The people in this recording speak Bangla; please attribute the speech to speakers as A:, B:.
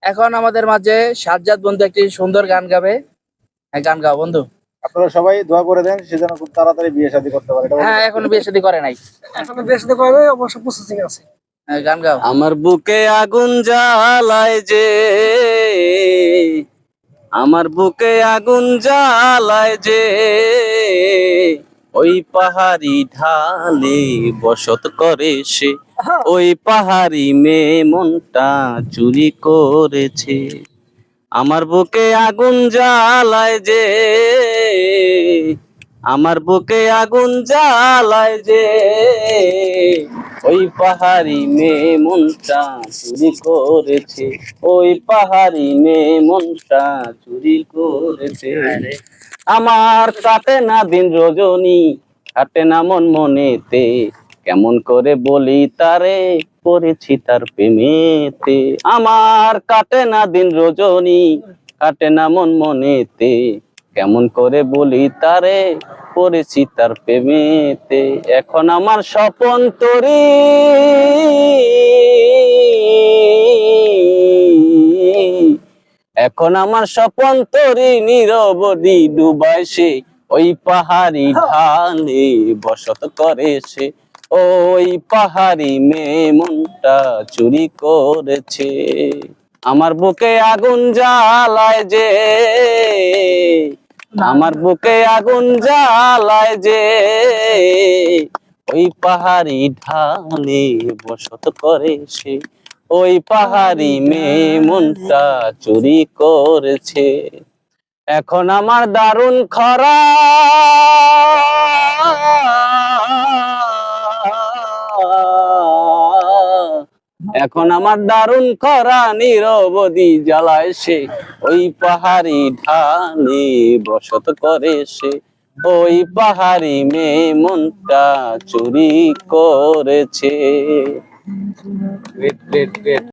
A: এখন আমাদের মাঝে সাজ্জাদ বন্ধু একটি সুন্দর গান গাবে। হ্যাঁ, গান গাও বন্ধু।
B: আপনারা সবাই দোয়া করে দেন সে যেন খুব তাড়াতাড়ি বিয়ে শাদী করতে পারে।
A: হ্যাঁ, এখনো বিয়ে শাদী করে নাই।
C: এখনো বেশ দেখো হবে, অবশ্য প্রসেসিং আছে।
A: হ্যাঁ, গান গাও।
D: আমার বুকে আগুন জ্বালায় যে, আমার বুকে আগুন জ্বালায় যে, ওই পাহাড়ি ঢালে বসত করে সে, ওই পাহাড়ি মেয়ে মনটা চুরি করেছে। আমার বুকে আগুন জ্বালায় যে, আমার বুকে আগুন জ্বালায় যে, ওই পাহাড়ি মেয়ে মনটা চুরি করেছে, ওই পাহাড়ি মেয়ে মনটা চুরি করেছে। আমার কাটে না দিন রজনী, কাটে না মন মনেতে, কেমন করে বলি তারে পড়েছি তার প্রেমেতে। আমার কাটে না দিন রজনী, কাটে না মন মনেতে, কেমন করে বলি তারে পড়েছি তার প্রেমেতে। এখন আমার স্বপন তরি, এখন আমার স্বপন তরি নীরবদি ডুবায় সে, ওই পাহাড়ি ঢালে বসত করে সে, ওই পাহাড়ি মেয়ে মনটা চুরি করেছে। আমার বুকে আগুন জ্বালায় যে, আমার বুকে আগুন জ্বালায় যে, ওই পাহাড়ি ঢালে বসত করে সে, ওই পাহাড়ি মেয়ে মনটা চুরি করেছে। এখন আমার দারুণ খরা, এখন আমার দারুণ খরা নীরবদি জ্বালায় সে, ওই পাহাড়ি ঢালে বসত করে সে, ওই পাহাড়ি মেয়ে মনটা চুরি করেছে। Great great great.